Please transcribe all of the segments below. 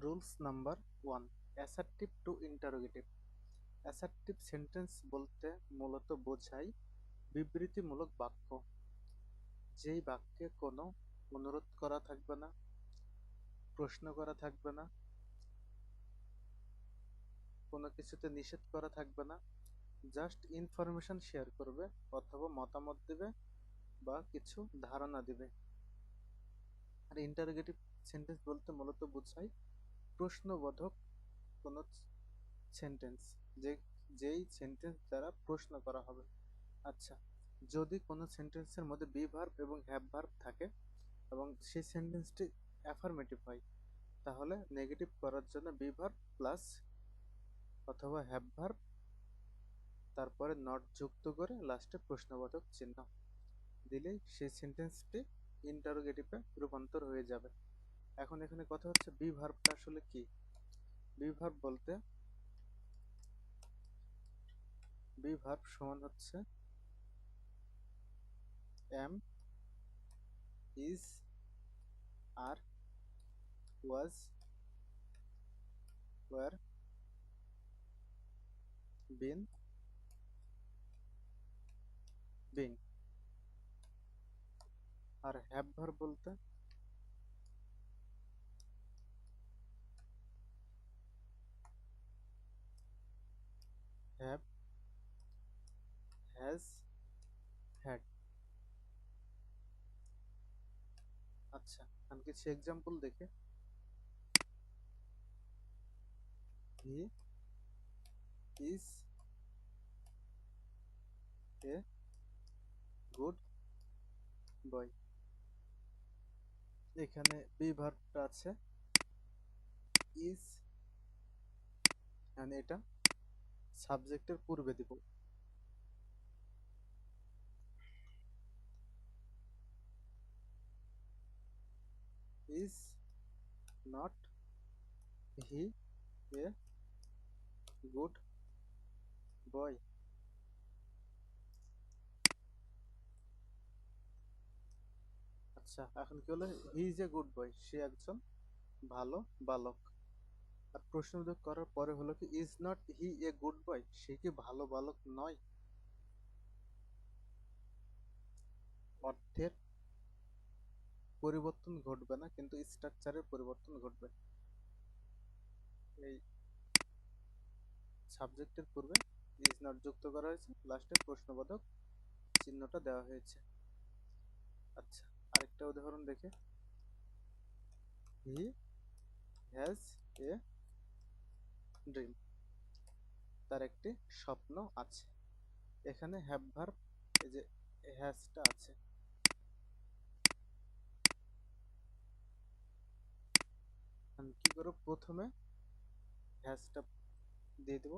Rules number 1, assertive two interrogative. Assertive sentence বলতে মূলত বোঝায় বিবৃতিমূলক বাক্য, যেই বাক্যে কোনো অনুরোধ করা থাকবে না, প্রশ্ন করা থাকবে না, কোনো কিছুতে নিষেধ করা থাকবে না, জাস্ট ইনফরমেশন শেয়ার করবে অথবা মতামত দেবে বা কিছু ধারণা দিবে। আর ইন্টারোগেটিভ সেন্টেন্স বলতে মূলত বোঝায় প্রশ্নবোধক কোনো সেন্টেন্স, যেই সেন্টেন্স দ্বারা প্রশ্ন করা হবে। আচ্ছা, যদি কোনো সেন্টেন্সের মধ্যে বি ভার্ব এবং হ্যাভ ভার্ব থাকে এবং সেই সেন্টেন্সটি অ্যাফার্মেটিভ হয়, তাহলে নেগেটিভ করার জন্য বি ভার্ব প্লাস অথবা হ্যাভ ভার্ব, তারপরে নট যুক্ত করে লাস্টে প্রশ্নবোধক চিহ্ন দিলেই সেই সেন্টেন্সটি ইন্টারোগেটিভে রূপান্তর হয়ে যাবে। এখন এখানে কথা হচ্ছে বি ভার্বটা আসলে কি। বি ভার্ব বলতে বি ভার্ব সমান হচ্ছে am, is, are, was, were, been, being. আর হ্যাভ ভার্ব বলতে হ্যাভ, হ্যাজ, হ্যাড। আচ্ছা, আমি কিছু এক্সাম্পল দেখে, হি ইজ এ গুড বয়। এখানে বি ভার্বটা আছে ইজ, মানে এটা সাবজেক্টের পূর্বে দিব। Is not he a good বয়। আচ্ছা, এখন কি হলো, he is a good boy, সে একজন ভালো বালক। আর প্রশ্নবোধক করার পরে হলো কি, is not he a good boy, সে কি ভালো বালক নয়। অর্থের পরিবর্তন ঘটবে না, কিন্তু স্ট্রাকচারের পরিবর্তন ঘটবে। এই সাবজেক্টের পূর্বে ইজ নট যুক্ত করা হয়েছে, লাস্টে প্রশ্নবোধক চিহ্নটা দেওয়া হয়েছে। আচ্ছা, আরেকটা উদাহরণ দেখে, হি হ্যাজ এ ড্রিম, তার একটি স্বপ্ন আছে। এখানে হ্যাভ ভার্ব, এই যে হ্যাজটা আছে, আমি কি করব, প্রথমে হ্যাজটা দিয়ে দেব,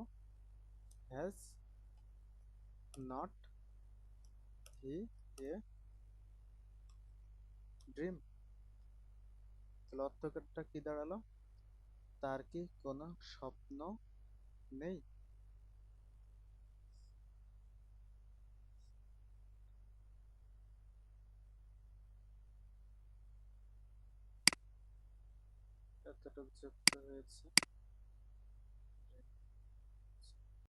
has not he a dream. তাহলে অর্থটা কি দাঁড়ালো, তার কি কোনো স্বপ্ন নেই। এতটুকু যুক্ত হয়েছে।